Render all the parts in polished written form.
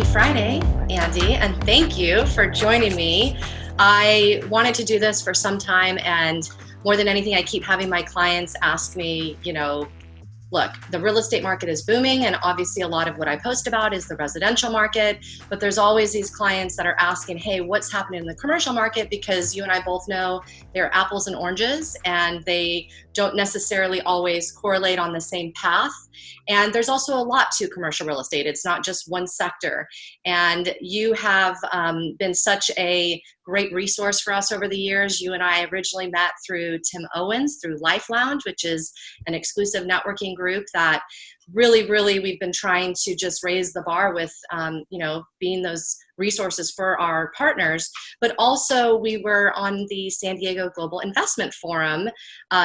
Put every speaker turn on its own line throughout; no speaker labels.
Happy Friday, Andy, and thank you for joining me. I wanted to do this for some time, and more than anything, I keep having my clients ask me, look, the real estate market is booming, and obviously a lot of what I post about is the residential market, but there's always these clients that are asking, hey, what's happening in the commercial market? Because you and I both know they're apples and oranges, and they don't necessarily always correlate on the same path. And there's also a lot to commercial real estate. It's not just one sector. And you have been such a great resource for us over the years. You and I originally met through Tim Owens, through Life Lounge, which is an exclusive networking group that really we've been trying to just raise the bar with, being those resources for our partners. But also we were on the San Diego Global Investment Forum.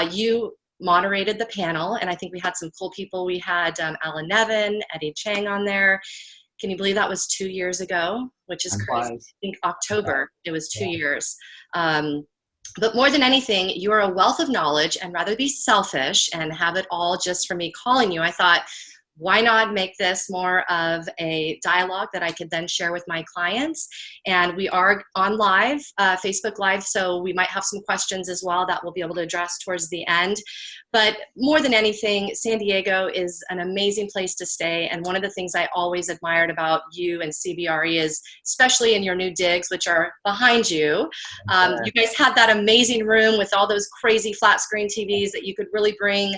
You moderated the panel, and I think we had some cool people. We had Alan Nevin, Eddie Chang on there. Can you believe that was 2 years ago? Which is crazy. I think October, it was 2 years. But more than anything, you are a wealth of knowledge, and rather be selfish and have it all just for me calling you, I thought, why not make this more of a dialogue that I could then share with my clients? And we are on live, Facebook Live, so we might have some questions as well that we'll be able to address towards the end. But more than anything, San Diego is an amazing place to stay. And one of the things I always admired about you and CBRE is, especially in your new digs, which are behind you, you guys had that amazing room with all those crazy flat screen TVs that you could really bring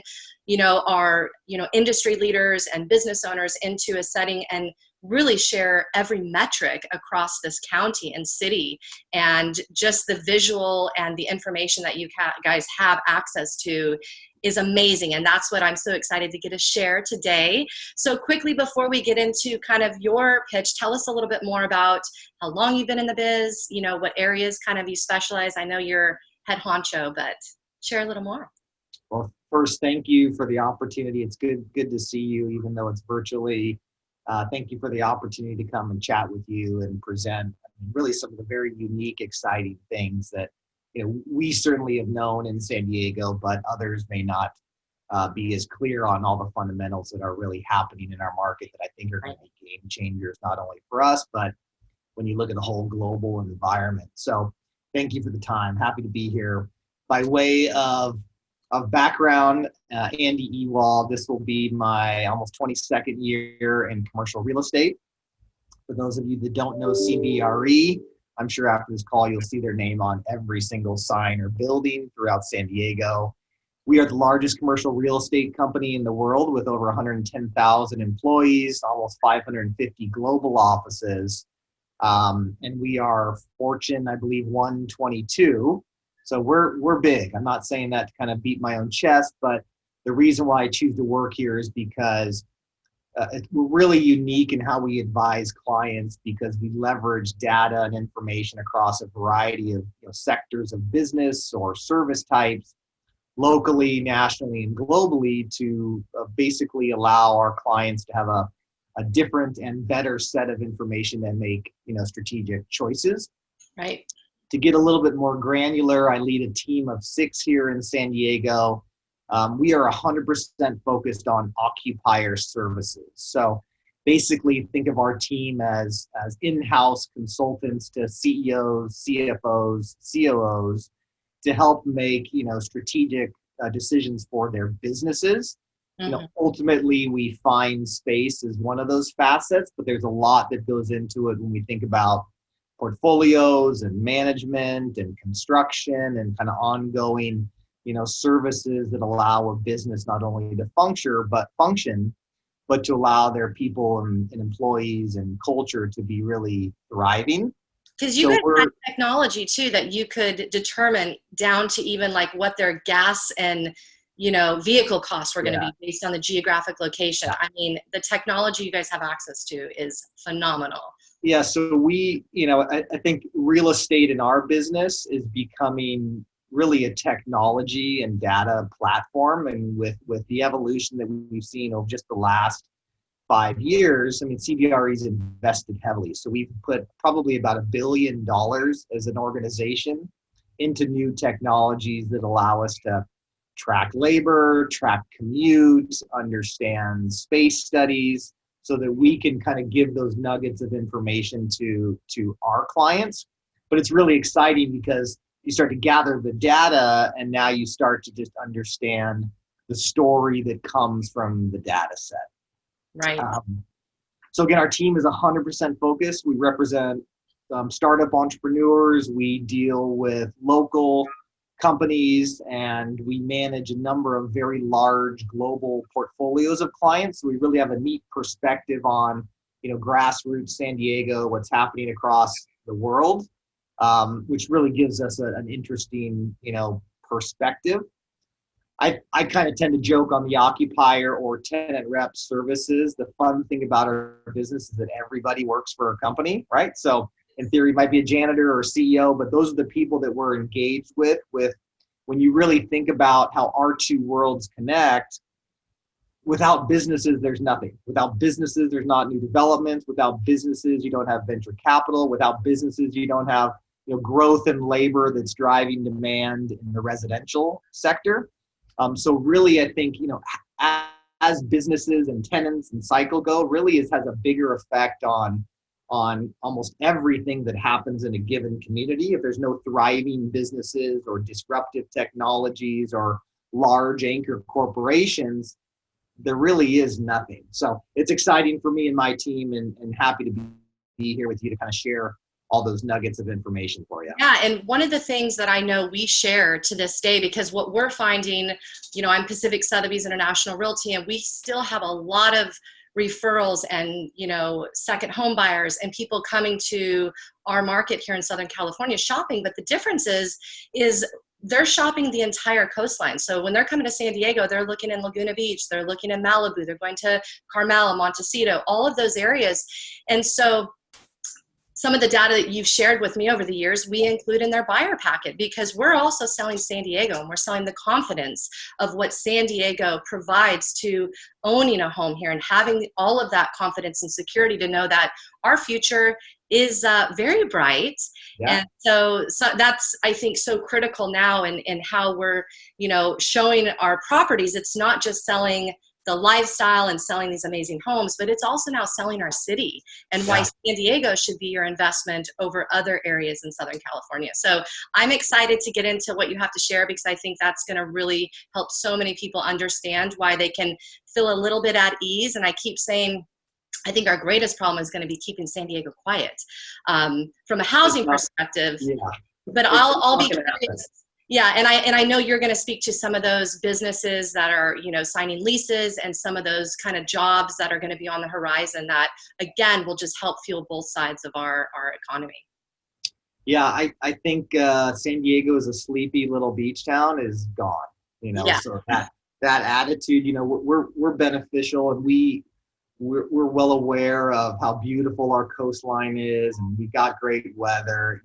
our industry leaders and business owners into a setting and really share every metric across this county and city, and just the visual and the information that you guys have access to is amazing. And that's what I'm so excited to get to share today. So quickly, before we get into kind of your pitch, tell us a little bit more about how long you've been in the biz, what areas kind of you specialize. I know you're head honcho, but share a little more.
Well, first, thank you for the opportunity. It's good to see you, even though it's virtually. Thank you for the opportunity to come and chat with you and present really some of the very unique, exciting things that we certainly have known in San Diego, but others may not be as clear on all the fundamentals that are really happening in our market that I think are going to be game changers, not only for us, but when you look at the whole global environment. So thank you for the time. Happy to be here. By way of background, Andy Ewald. This will be my almost 22nd year in commercial real estate. For those of you that don't know CBRE, I'm sure after this call you'll see their name on every single sign or building throughout San Diego. We are the largest commercial real estate company in the world with over 110,000 employees, almost 550 global offices. And we are Fortune, I believe, 122. So we're big. I'm not saying that to kind of beat my own chest, but the reason why I choose to work here is because we're really unique in how we advise clients, because we leverage data and information across a variety of sectors of business or service types, locally, nationally, and globally, to basically allow our clients to have a different and better set of information and make strategic choices.
Right.
To get a little bit more granular, I lead a team of 6 here in San Diego. We are 100% focused on occupier services. So basically think of our team as in-house consultants to CEOs, CFOs, COOs to help make strategic decisions for their businesses. Mm-hmm. Ultimately, we find space as one of those facets, but there's a lot that goes into it when we think about portfolios and management and construction and kind of ongoing, services that allow a business not only to function, but to allow their people and employees and culture to be really thriving.
Because you guys had technology too that you could determine down to even like what their gas and vehicle costs were going to be based on the geographic location. I mean, the technology you guys have access to is phenomenal.
Yeah, so we, I think real estate in our business is becoming really a technology and data platform. And with the evolution that we've seen over just the last 5 years, CBRE's invested heavily. So we've put probably about $1 billion as an organization into new technologies that allow us to track labor, track commute, understand space studies, so that we can kind of give those nuggets of information to our clients. But it's really exciting because you start to gather the data, and now you start to just understand the story that comes from the data set.
Right.
So again, our team is 100% focused. We represent startup entrepreneurs. We deal with local companies, and we manage a number of very large global portfolios of clients. So we really have a neat perspective on, grassroots San Diego, what's happening across the world, which really gives us an interesting, perspective. I kind of tend to joke on the occupier or tenant rep services. The fun thing about our business is that everybody works for a company, right? So in theory, it might be a janitor or a CEO, but those are the people that we're engaged with when you really think about how our two worlds connect. Without businesses, there's nothing. Without businesses, there's not new developments. Without businesses, you don't have venture capital. Without businesses, you don't have growth in labor that's driving demand in the residential sector. So really, I think, as businesses and tenants and cycle go, really it has a bigger effect on almost everything that happens in a given community. If there's no thriving businesses or disruptive technologies or large anchor corporations, there really is nothing. So it's exciting for me and my team, and happy to be here with you to kind of share all those nuggets of information for you.
Yeah, and one of the things that I know we share to this day, because what we're finding, I'm Pacific Sotheby's International Realty, and we still have a lot of referrals and, second home buyers and people coming to our market here in Southern California shopping. But the difference is they're shopping the entire coastline. So when they're coming to San Diego, they're looking in Laguna Beach, they're looking in Malibu, they're going to Carmel, Montecito, all of those areas. And so some of the data that you've shared with me over the years, we include in their buyer packet, because we're also selling San Diego, and we're selling the confidence of what San Diego provides to owning a home here and having all of that confidence and security to know that our future is very bright. Yeah. And so that's, I think, so critical now in how we're, showing our properties. It's not just selling the lifestyle and selling these amazing homes, but it's also now selling our city, and why San Diego should be your investment over other areas in Southern California. So I'm excited to get into what you have to share, because I think that's going to really help so many people understand why they can feel a little bit at ease. And I keep saying, I think our greatest problem is going to be keeping San Diego quiet from a housing perspective. Yeah. But I'll be curious. Yeah, and I know you're going to speak to some of those businesses that are, signing leases, and some of those kind of jobs that are going to be on the horizon that, again, will just help fuel both sides of our economy.
Yeah, I think San Diego is a sleepy little beach town is gone. So that attitude, we're beneficial, and we're well aware of how beautiful our coastline is, and we got great weather,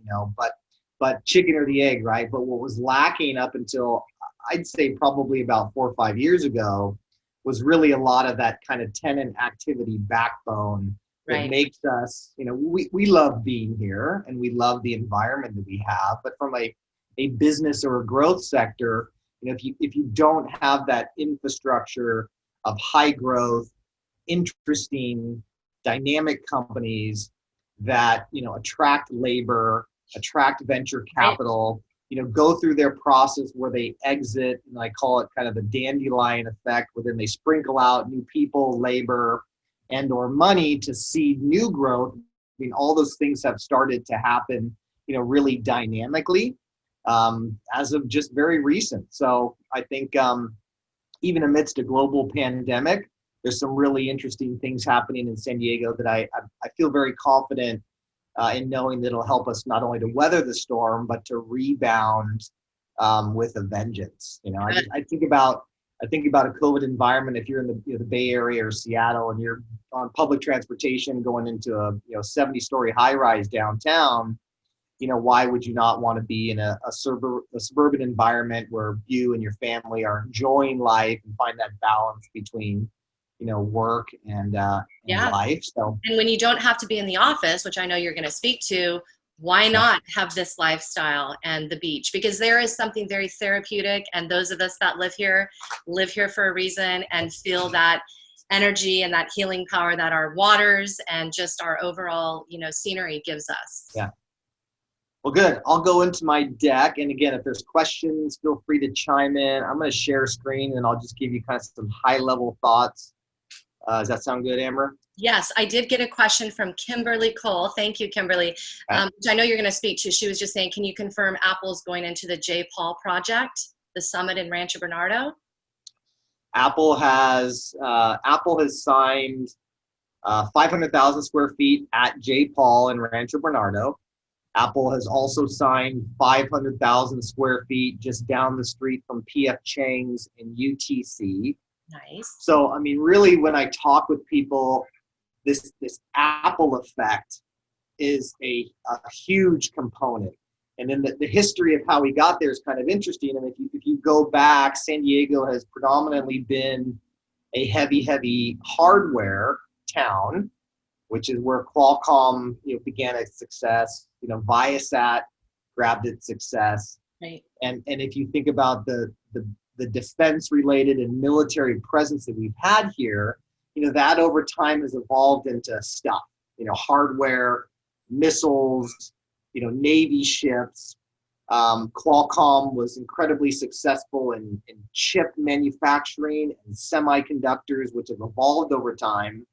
but chicken or the egg, right? But what was lacking up until, I'd say, probably about 4 or 5 years ago, was really a lot of that kind of tenant activity backbone that makes us, we love being here, and we love the environment that we have. But from a business or a growth sector, if you don't have that infrastructure of high growth, interesting, dynamic companies that, attract labor, attract venture capital, go through their process where they exit, and I call it kind of the dandelion effect, where then they sprinkle out new people, labor, and or money to seed new growth. I mean, all those things have started to happen, really dynamically as of just very recent. So I think even amidst a global pandemic, there's some really interesting things happening in San Diego that I feel very confident in knowing that it'll help us not only to weather the storm, but to rebound with a vengeance. I think about a COVID environment. If you're in the Bay Area or Seattle, and you're on public transportation going into a 70-story high-rise downtown, why would you not want to be in a suburban environment where you and your family are enjoying life and find that balance between work and life. So,
and when you don't have to be in the office, which I know you're going to speak to, why not have this lifestyle and the beach? Because there is something very therapeutic, and those of us that live here for a reason and feel that energy and that healing power that our waters and just our overall, scenery gives us.
Yeah. Well, good. I'll go into my deck. And again, if there's questions, feel free to chime in. I'm going to share screen and I'll just give you kind of some high level thoughts. Does that sound good, Amber?
Yes, I did get a question from Kimberly Cole. Thank you, Kimberly, which I know you're going to speak to. She was just saying, can you confirm Apple's going into the J. Paul project, the summit in Rancho Bernardo?
Apple has signed 500,000 square feet at J. Paul in Rancho Bernardo. Apple has also signed 500,000 square feet just down the street from P.F. Chang's in UTC.
Nice.
So, I mean, really, when I talk with people, this Apple effect is a huge component. And then the history of how we got there is kind of interesting. And if you go back, San Diego has predominantly been a heavy hardware town, which is where Qualcomm began its success. Viasat grabbed its success.
Right.
And if you think about the defense related and military presence that we've had here, that over time has evolved into stuff, hardware, missiles, Navy ships. Qualcomm was incredibly successful in chip manufacturing and semiconductors, which have evolved over time.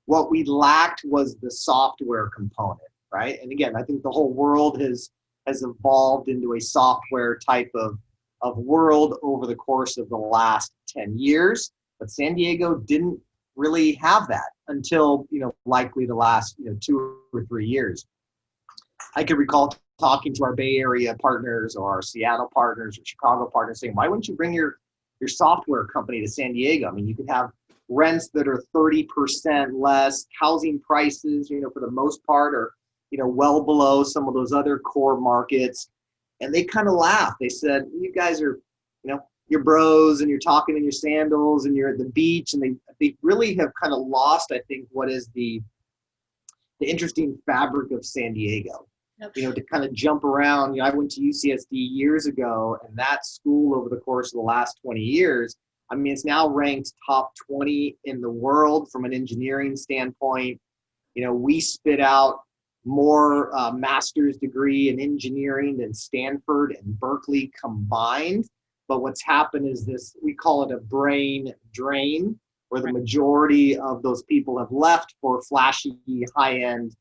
What we lacked was the software component, right? And again, I think the whole world has evolved into a software type of world over the course of the last 10 years. But San Diego didn't really have that until, likely the last, 2 or 3 years. I can recall talking to our Bay Area partners or our Seattle partners or Chicago partners saying, why wouldn't you bring your software company to San Diego? I mean, you could have rents that are 30% less, housing prices, for the most part are, well below some of those other core markets. And they kind of laughed. They said, you guys are, you're bros and you're talking in your sandals and you're at the beach. And they really have kind of lost, I think, what is the interesting fabric of San Diego. Yep. To kind of jump around. I went to UCSD years ago, and that school over the course of the last 20 years, I mean, it's now ranked top 20 in the world from an engineering standpoint. We spit out more master's degree in engineering than Stanford and Berkeley combined. But what's happened is this, we call it a brain drain, where the majority of those people have left for flashy, high-end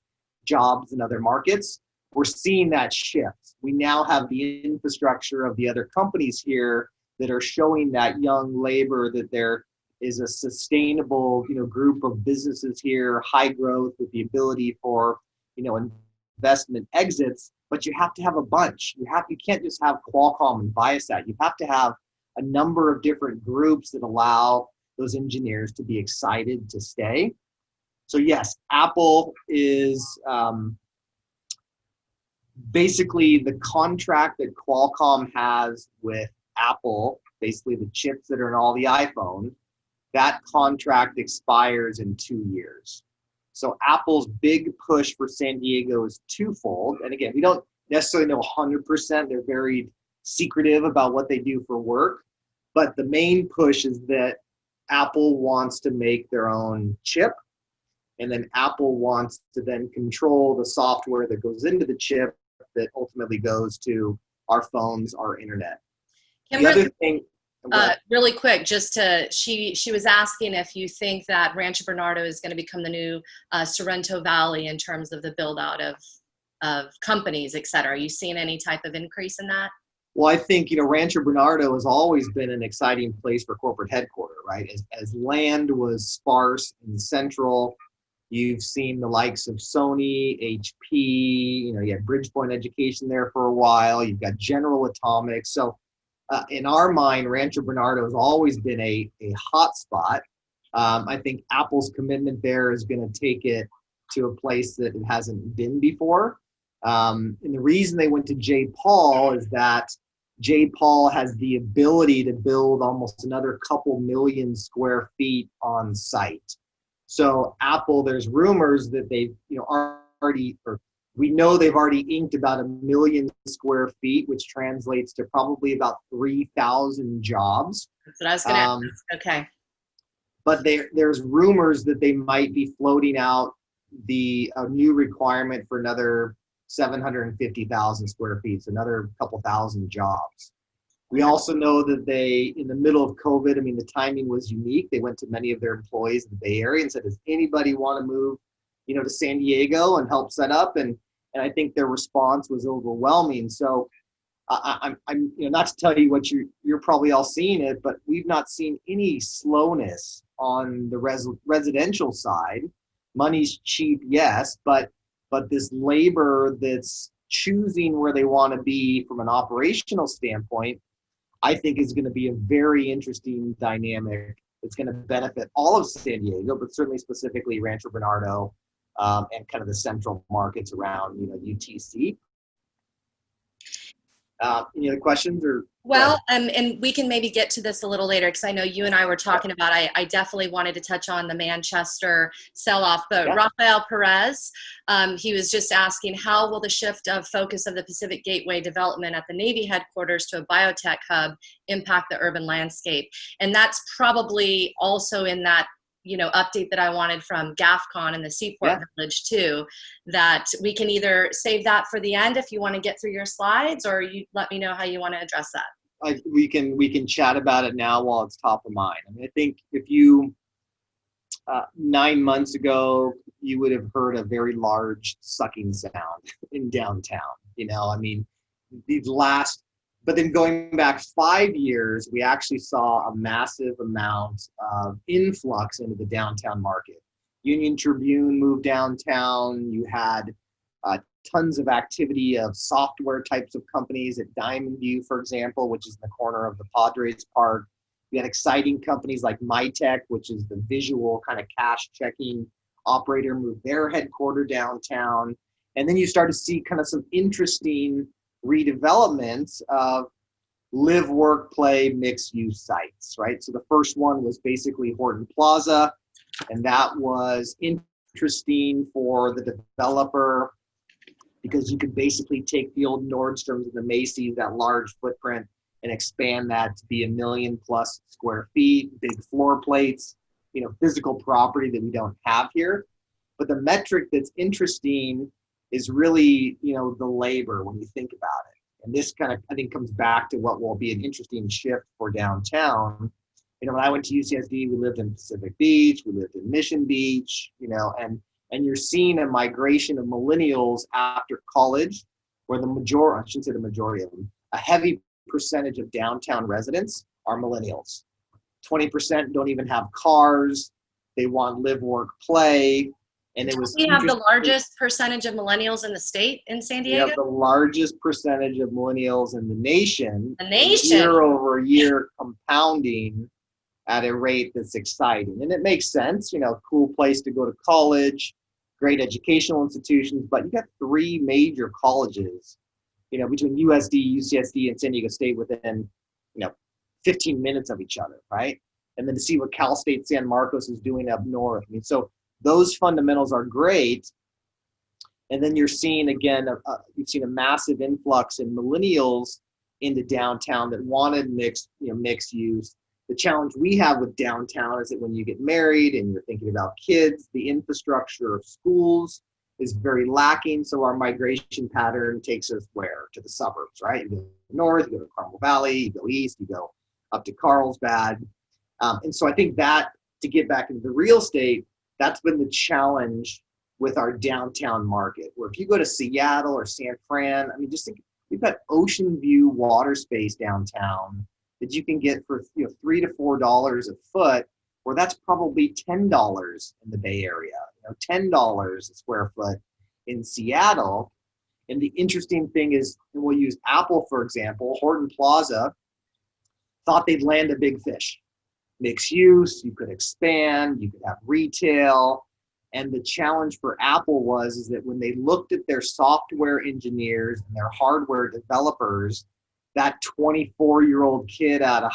jobs in other markets. We're seeing that shift. We now have the infrastructure of the other companies here that are showing that young labor that there is a sustainable, group of businesses here, high growth with the ability for, investment exits. But you have to have a bunch. You can't just have Qualcomm and Viasat. You have to have a number of different groups that allow those engineers to be excited to stay. So yes, Apple is basically the contract that Qualcomm has with Apple, basically the chips that are in all the iPhones, that contract expires in 2 years. So Apple's big push for San Diego is twofold. And again, we don't necessarily know 100%. They're very secretive about what they do for work. But the main push is that Apple wants to make their own chip. And then Apple wants to then control the software that goes into the chip that ultimately goes to our phones, our internet.
Kimberly,
the other thing,
really quick, she was asking if you think that Rancho Bernardo is going to become the new Sorrento Valley in terms of the build out of companies, et cetera. Are you seeing any type of increase in that?
Well, I think, Rancho Bernardo has always been an exciting place for corporate headquarters, right? As land was sparse and central, you've seen the likes of Sony, HP, you had Bridgepoint Education there for a while. You've got General Atomics. So in our mind, Rancho Bernardo has always been a hot spot. I think Apple's commitment there is going to take it to a place that it hasn't been before. And the reason they went to J. Paul is that J. Paul has the ability to build almost another couple million square feet on site. So Apple, there's rumors that they've we know they've already inked about 1 million square feet, which translates to probably about 3,000 jobs.
That's what I was going to ask. Okay.
but there's rumors that they might be floating out the new requirement for another 750,000 square feet, so another couple thousand jobs. We also know that they, in the middle of COVID, I mean, the timing was unique. They went to many of their employees in the Bay Area and said, does anybody want to move, to San Diego and help set up? And I think their response was overwhelming. So I'm not to tell you what you're probably all seeing it, but we've not seen any slowness on the residential side. Money's cheap, yes, but this labor that's choosing where they want to be from an operational standpoint, I think is going to be a very interesting dynamic. It's going to benefit all of San Diego, but certainly specifically Rancho Bernardo and kind of the central markets around, UTC. Any other questions or?
Well, and we can maybe get to this a little later because I know you and I were talking about, I definitely wanted to touch on the Manchester sell-off, but Rafael Perez, he was just asking, how will the shift of focus of the Pacific Gateway development at the Navy headquarters to a biotech hub impact the urban landscape? And that's probably also in that update that I wanted from GAFCON and the Seaport Village too, that we can either save that for the end if you want to get through your slides, or you let me know how you want to address that.
We can chat about it now while it's top of mind. I mean, I think if you 9 months ago, you would have heard a very large sucking sound in downtown. I mean, but then going back 5 years, we actually saw a massive amount of influx into the downtown market. Union Tribune moved downtown. You had tons of activity of software types of companies at Diamond View, for example, which is in the corner of the Padres Park. We had exciting companies like Mytech, which is the visual kind of cash checking operator, move their headquarters downtown. And then you start to see kind of some interesting redevelopments of live, work, play, mixed use sites, right? So the first one was basically Horton Plaza, and that was interesting for the developer because you could basically take the old Nordstrom's and the Macy's, that large footprint, and expand that to be 1 million plus square feet, big floor plates, physical property that we don't have here. But the metric that's interesting is really, the labor when you think about it. And this kind of, I think, comes back to what will be an interesting shift for downtown. When I went to UCSD, we lived in Pacific Beach, we lived in Mission Beach, and you're seeing a migration of millennials after college, where I shouldn't say the majority of them, a heavy percentage of downtown residents are millennials. 20% don't even have cars. They want live, work, play. And it was.
We have the largest percentage of millennials in the state in San Diego.
We have the largest percentage of millennials in the nation.
The nation.
Year over year, compounding at a rate that's exciting, and it makes sense. Cool place to go to college, great educational institutions. But you got 3 major colleges, between USD, UCSD, and San Diego State within, 15 minutes of each other, right? And then to see what Cal State San Marcos is doing up north. I mean, so those fundamentals are great. And then you're seeing, again, you've seen a massive influx in millennials into downtown that wanted mixed use. The challenge we have with downtown is that when you get married and you're thinking about kids, the infrastructure of schools is very lacking. So our migration pattern takes us where? To the suburbs, right? You go north, you go to Carmel Valley, you go east, you go up to Carlsbad. And so I think that, to get back into the real estate, that's been the challenge with our downtown market, where if you go to Seattle or San Fran, I mean, just think, we've got ocean view water space downtown that you can get for $3 to $4 a foot, where that's probably $10 in the Bay Area, $10 a square foot in Seattle. And the interesting thing is, and we'll use Apple for example, Horton Plaza thought they'd land a big fish. Mixed use, you could expand, you could have retail. And the challenge for Apple is that when they looked at their software engineers and their hardware developers, that 24-year-old kid out of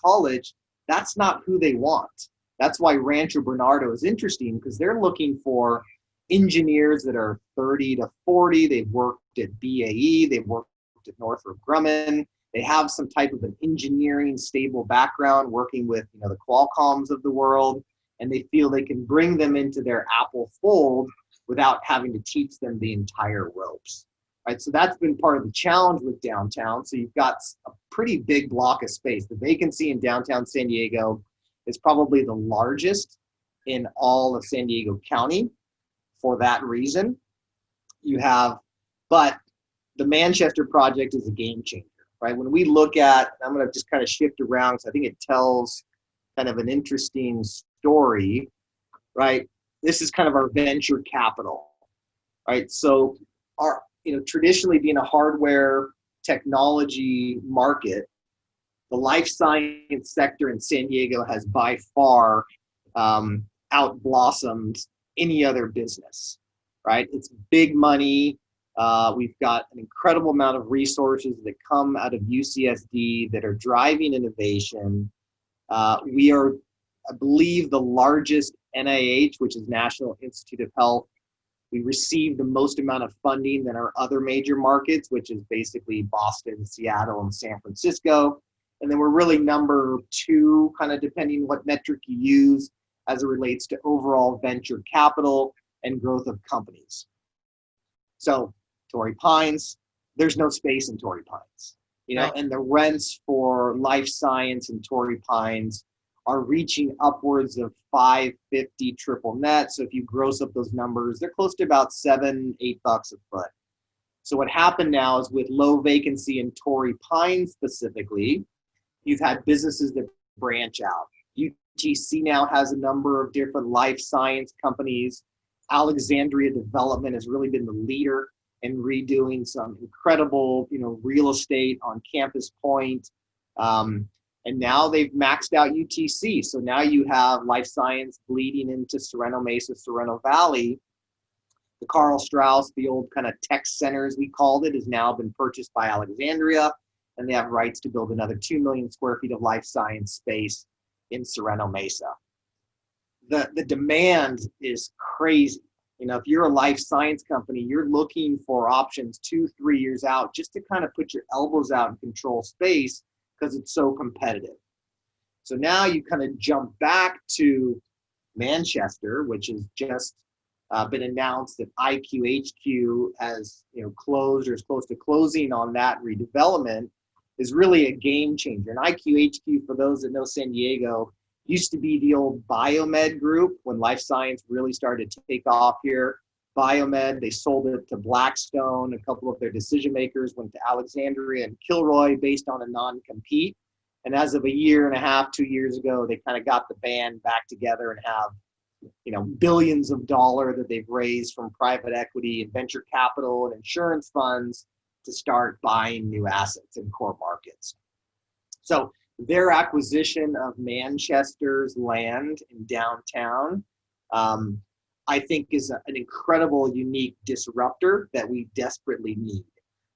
college, that's not who they want. That's why Rancho Bernardo is interesting, because they're looking for engineers that are 30 to 40. They've worked at BAE, they've worked at Northrop Grumman, They have some type of an engineering stable background working with, the Qualcomms of the world, and they feel they can bring them into their Apple fold without having to teach them the entire ropes. Right, so that's been part of the challenge with downtown. So you've got a pretty big block of space. The vacancy in downtown San Diego is probably the largest in all of San Diego County for that reason. But the Manchester project is a game changer, right? When we look at, I'm going to just kind of shift around because I think it tells kind of an interesting story, right? This is kind of our venture capital, right? So traditionally being a hardware technology market, the life science sector in San Diego has by far outblossomed any other business, right? It's big money. We've got an incredible amount of resources that come out of UCSD that are driving innovation. We are, I believe, the largest NIH, which is National Institute of Health. We receive the most amount of funding than our other major markets, which is basically Boston, Seattle, and San Francisco. And then we're really number 2, kind of depending what metric you use as it relates to overall venture capital and growth of companies. So Torrey Pines, there's no space in Torrey Pines,
Right.
And the rents for life science in Torrey Pines are reaching upwards of $550 triple net. So if you gross up those numbers, they're close to about $7-8 a foot. So what happened now is with low vacancy in Torrey Pines specifically, you've had businesses that branch out. UTC now has a number of different life science companies. Alexandria Development has really been the leader in redoing some incredible, real estate on Campus Point. And now they've maxed out UTC. So now you have life science bleeding into Sorrento Mesa, Sorrento Valley. The Carl Strauss, the old kind of tech center, as we called it, has now been purchased by Alexandria, and they have rights to build another 2 million square feet of life science space in Sorrento Mesa. The demand is crazy. If you're a life science company, you're looking for options 2-3 years out just to kind of put your elbows out and control space because it's so competitive. So now you kind of jump back to Manchester, which has just been announced that IQHQ has closed or is close to closing on that redevelopment, is really a game changer. And IQHQ, for those that know San Diego, used to be the old Biomed group when life science really started to take off here. Biomed, they sold it to Blackstone. A couple of their decision makers went to Alexandria and Kilroy based on a non-compete. And as of a year and a half, 2 years ago, they kind of got the band back together and have billions of dollars that they've raised from private equity and venture capital and insurance funds to start buying new assets in core markets. So their acquisition of Manchester's land in downtown, I think is an incredible, unique disruptor that we desperately need.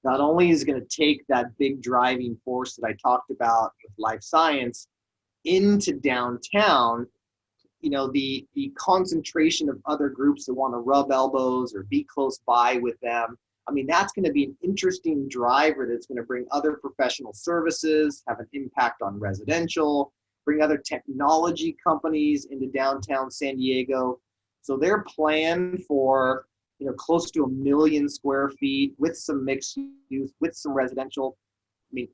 Not only is it going to take that big driving force that I talked about with life science into downtown, the concentration of other groups that want to rub elbows or be close by with them. I mean, that's going to be an interesting driver that's going to bring other professional services, have an impact on residential, bring other technology companies into downtown San Diego. So their plan for, close to 1 million square feet with some mixed use, with some residential,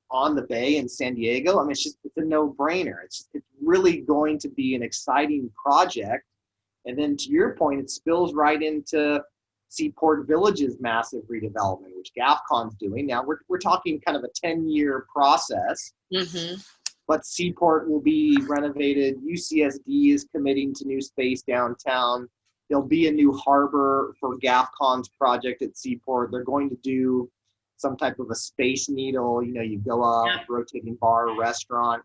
on the bay in San Diego, it's a no-brainer. It's really going to be an exciting project. And then to your point, it spills right into Seaport Village's massive redevelopment, which GAFCON's doing. Now we're talking kind of a 10-year process, but Seaport will be renovated. UCSD is committing to new space downtown. There'll be a new harbor for GAFCON's project at Seaport. They're going to do some type of a space needle, you go up, rotating bar, restaurant.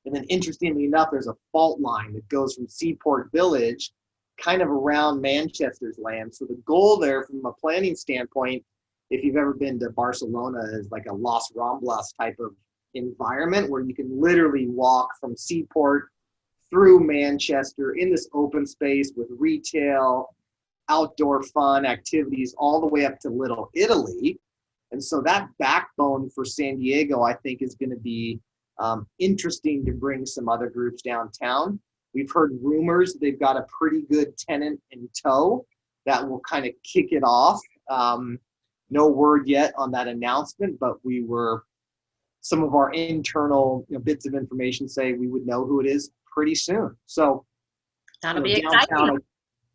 And then interestingly enough, there's a fault line that goes from Seaport Village kind of around Manchester's land. So the goal there from a planning standpoint, if you've ever been to Barcelona, is like a Las Ramblas type of environment where you can literally walk from Seaport through Manchester in this open space with retail, outdoor fun activities all the way up to Little Italy. And so that backbone for San Diego, I think, is going to be interesting to bring some other groups downtown. We've heard rumors they've got a pretty good tenant in tow that will kind of kick it off. No word yet on that announcement, but some of our internal bits of information say we would know who it is pretty soon. So,
That'll be
downtown,
exciting.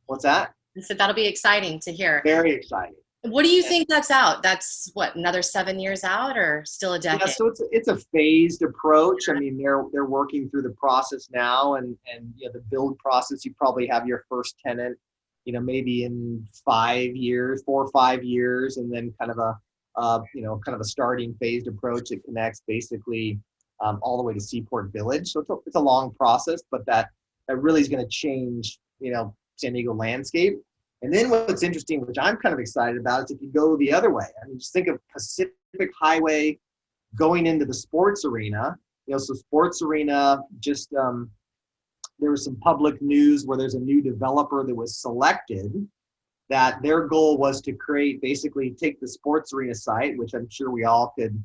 what's that?
I said that'll be exciting to hear.
Very exciting.
What do you think that's out? That's what, another 7 years out or still a decade?
Yeah, so it's a phased approach. I mean, they're working through the process now, and the build process. You probably have your first tenant, maybe in 4 or 5 years, and then kind of a starting phased approach that connects basically all the way to Seaport Village. So it's a long process, but that really is going to change San Diego landscape. And then what's interesting, which I'm kind of excited about, is if you go the other way. I mean, just think of Pacific Highway going into the sports arena. So sports arena, just there was some public news where there's a new developer that was selected, that their goal was to take the sports arena site, which I'm sure we all could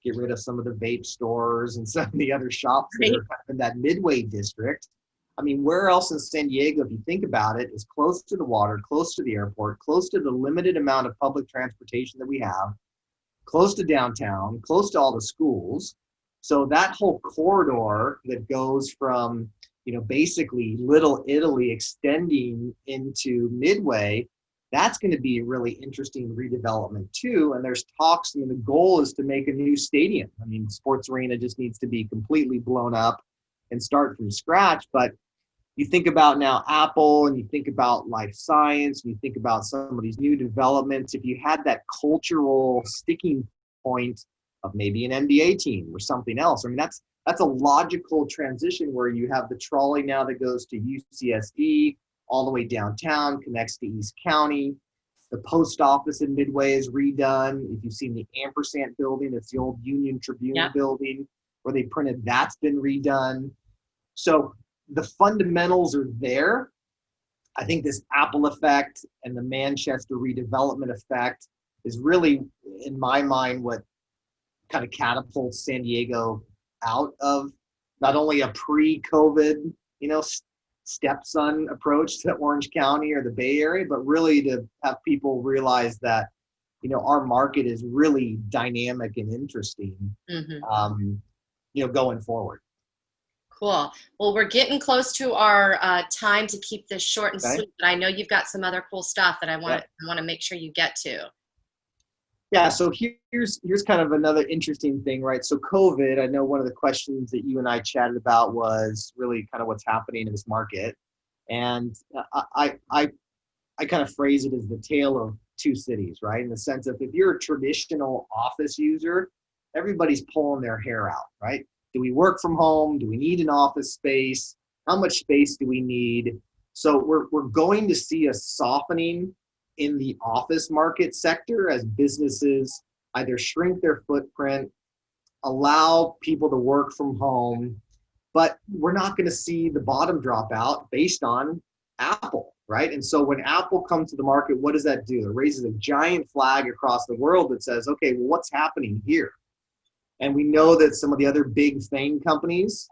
get rid of some of the vape stores and some of the other shops that are kind of in that Midway district. I mean, where else in San Diego, if you think about it, is close to the water, close to the airport, close to the limited amount of public transportation that we have, close to downtown, close to all the schools. So that whole corridor that goes from, basically Little Italy extending into Midway, that's going to be a really interesting redevelopment too. And there's talks, the goal is to make a new stadium. I mean, sports arena just needs to be completely blown up and start from scratch. But you think about now Apple, and you think about life science, and you think about some of these new developments. If you had that cultural sticking point of maybe an NBA team or something else, I mean, that's a logical transition where you have the trolley now that goes to UCSD all the way downtown, connects to East County. The post office in Midway is redone. If you've seen the Ampersand building, it's the old Union Tribune building where they printed, that's been redone. So the fundamentals are there. I think this Apple effect and the Manchester redevelopment effect is really, in my mind, what kind of catapults San Diego out of not only a pre-COVID, stepson approach to Orange County or the Bay Area, but really to have people realize that, our market is really dynamic and interesting, going forward.
Cool. Well, we're getting close to our time to keep this short and sweet, but I know you've got some other cool stuff that I want to make sure you get to.
Yeah, so here's kind of another interesting thing, right? So COVID, I know one of the questions that you and I chatted about was really kind of what's happening in this market. And I kind of phrase it as the tale of two cities, right? In the sense of, if you're a traditional office user, everybody's pulling their hair out, right? Do we work from home? Do we need an office space? How much space do we need? So we're going to see a softening in the office market sector as businesses either shrink their footprint, allow people to work from home, but we're not going to see the bottom drop out based on Apple, right? And so when Apple comes to the market, what does that do? It raises a giant flag across the world that says, okay, well, what's happening here? And we know that some of the other big FANG companies,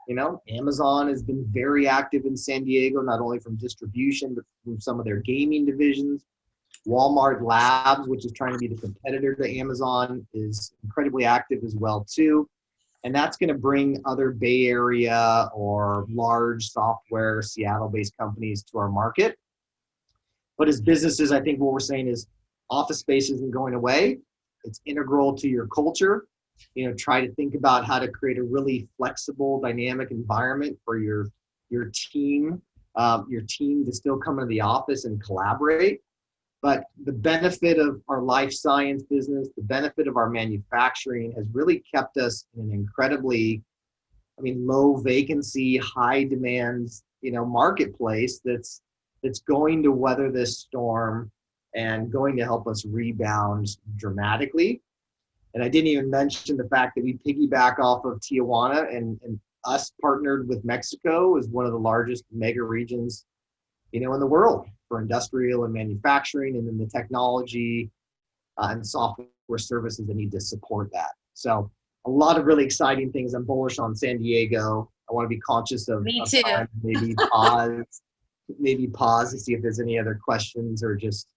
Amazon has been very active in San Diego, not only from distribution, but from some of their gaming divisions. Walmart Labs, which is trying to be the competitor to Amazon, is incredibly active as well too. And that's going to bring other Bay Area or large software, Seattle-based companies to our market. But as businesses, I think what we're saying is office space isn't going away. It's integral to your culture. Try to think about how to create a really flexible, dynamic environment for your team to still come into the office and collaborate. But the benefit of our life science business, the benefit of our manufacturing has really kept us in an incredibly, low vacancy, high demand, marketplace that's going to weather this storm and going to help us rebound dramatically. And I didn't even mention the fact that we piggyback off of Tijuana, and us partnered with Mexico as one of the largest mega regions, in the world for industrial and manufacturing, and then the technology and software or services that need to support that. So a lot of really exciting things. I'm bullish on San Diego. I want to be conscious of
Me too.
time, maybe pause to see if there's any other questions or just.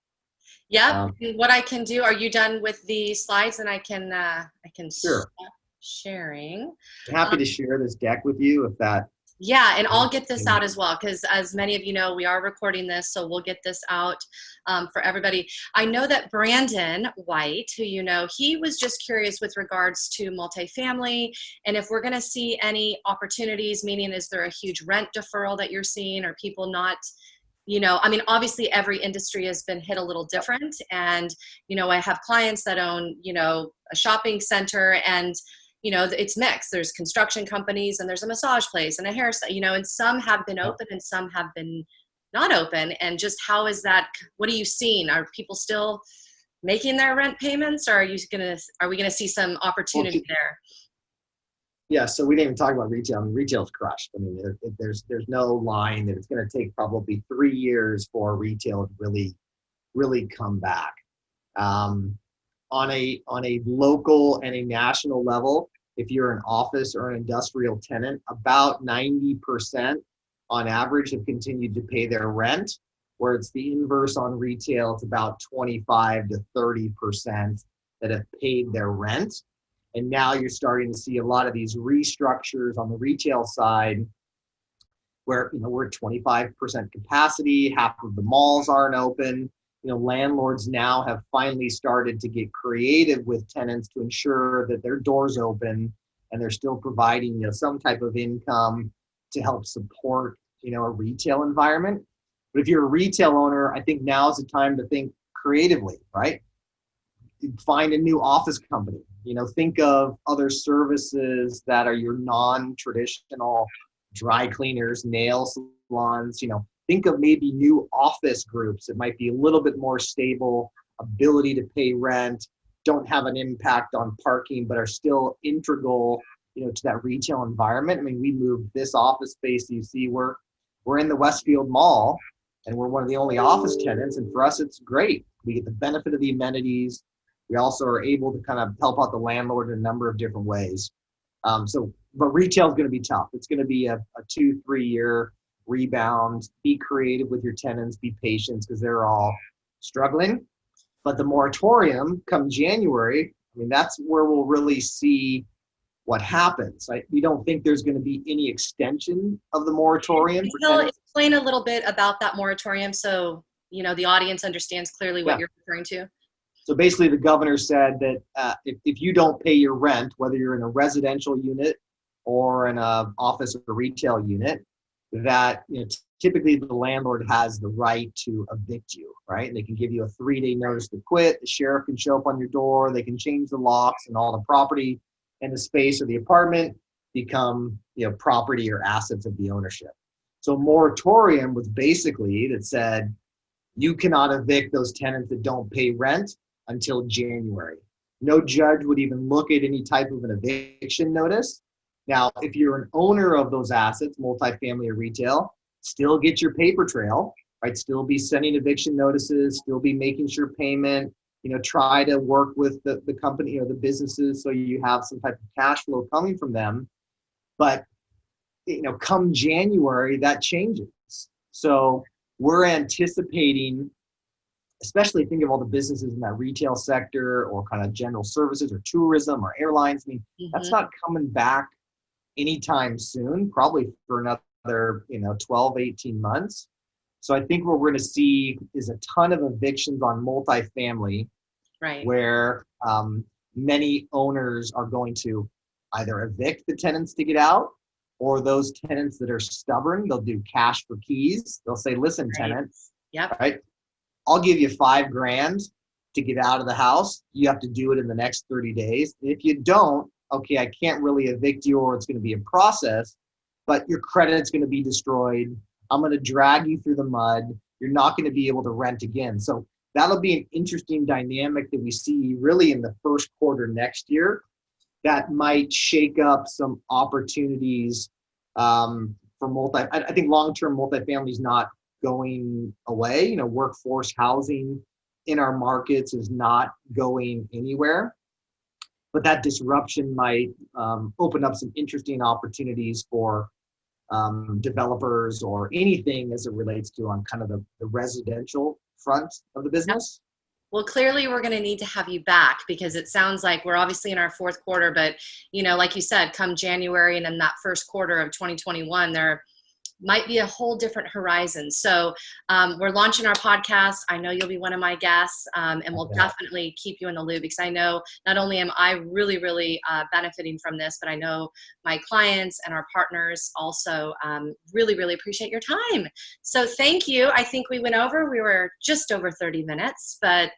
Yep. What I can do, are you done with the slides? And I can
Sure.
stop sharing.
Happy to share this deck with you if that.
Yeah, and I'll get this out as well, because as many of you know, we are recording this, so we'll get this out for everybody. I know that Brandon White, who you know, he was just curious with regards to multifamily, and if we're going to see any opportunities, meaning is there a huge rent deferral that you're seeing, or people not, you know, I mean, obviously every industry has been hit a little different, and, you know, I have clients that own, you know, a shopping center, and you know, it's mixed. There's construction companies and there's a massage place and a hair, you know, and some have been open and some have been not open. And just how is that? What are you seeing? Are people still making their rent payments, or are we gonna see some opportunity there?
Yeah, so we didn't even talk about retail. I mean, retail's crushed. I mean, there's no line that it's going to take probably 3 years for retail to really come back. On a local and a national level, if you're an office or an industrial tenant, about 90% on average have continued to pay their rent, where it's the inverse on retail. It's about 25 to 30% that have paid their rent. And now you're starting to see a lot of these restructures on the retail side where, you know, we're at 25% capacity, half of the malls aren't open. You know, landlords now have finally started to get creative with tenants to ensure that their doors open and they're still providing, you know, some type of income to help support, you know, a retail environment. But if you're a retail owner, I think now is the time to think creatively, right? Find a new office company, you know, think of other services that are your non-traditional dry cleaners, nail salons, you know, think of maybe new office groups that might be a little bit more stable, ability to pay rent, don't have an impact on parking, but are still integral, you know, to that retail environment. I mean, we moved this office space you see, we're in the Westfield Mall, and we're one of the only office tenants. And for us, it's great. We get the benefit of the amenities. We also are able to kind of help out the landlord in a number of different ways. But retail is going to be tough. It's going to be a 2-3 year rebound. Be creative with your tenants, be patient because they're all struggling. But the moratorium come January, I mean, that's where we'll really see what happens. We don't think there's going to be any extension of the moratorium.
Explain a little bit about that moratorium so, you know, the audience understands clearly what you're referring to.
So basically the governor said that if you don't pay your rent, whether you're in a residential unit or in an office or retail unit, that, you know, typically the landlord has the right to evict you, right? And they can give you a 3-day notice to quit. The sheriff can show up on your door. They can change the locks, and all the property and the space or the apartment become, you know, property or assets of the ownership. So moratorium was basically that said you cannot evict those tenants that don't pay rent until January. No judge would even look at any type of an eviction notice. Now, if you're an owner of those assets, multifamily or retail, still get your paper trail, right? Still be sending eviction notices, still be making sure payment, you know, try to work with the company or the businesses so you have some type of cash flow coming from them. But, you know, come January, that changes. So we're anticipating, especially think of all the businesses in that retail sector or kind of general services or tourism or airlines. I mean, that's not coming back anytime soon, probably for another, you know, 12, 18 months. So I think what we're going to see is a ton of evictions on multifamily,
right,
where many owners are going to either evict the tenants to get out, or those tenants that are stubborn, they'll do cash for keys. They'll say, listen, tenant, right, I'll give you $5,000 to get out of the house. You have to do it in the next 30 days. If you don't, okay, I can't really evict you, or it's going to be a process, but your credit's going to be destroyed. I'm going to drag you through the mud. You're not going to be able to rent again. So that'll be an interesting dynamic that we see really in the first quarter next year that might shake up some opportunities for I think long-term multifamily is not going away. You know, workforce housing in our markets is not going anywhere. But that disruption might open up some interesting opportunities for developers or anything as it relates to on kind of the residential front of the business.
Well, clearly we're going to need to have you back, because it sounds like we're obviously in our fourth quarter, but like you said, come January and then that first quarter of 2021, there might be a whole different horizon. So we're launching our podcast. I know you'll be one of my guests, and we'll definitely keep you in the loop, because I know not only am I really, really benefiting from this, but I know my clients and our partners also really, really appreciate your time. So thank you. I think we were just over 30 minutes, but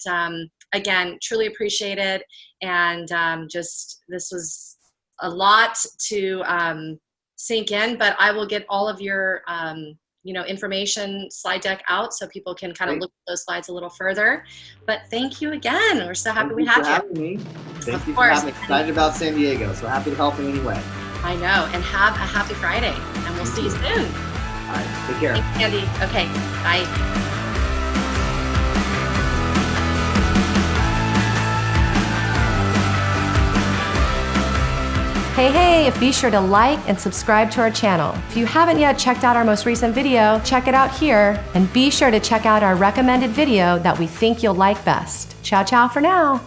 again, truly appreciate it. And this was a lot to sink in, but I will get all of your information slide deck out so people can kind of look at those slides a little further. But thank you again. We're so happy we have you.
Thank you for having me. Thank you for having me. Excited about San Diego, so happy to help in any way.
I know, and have a happy Friday, and we'll see you soon.
All right, take care.
Thanks, Andy. Okay, bye. Hey, be sure to like and subscribe to our channel. If you haven't yet checked out our most recent video, check it out here, and be sure to check out our recommended video that we think you'll like best. Ciao, ciao for now.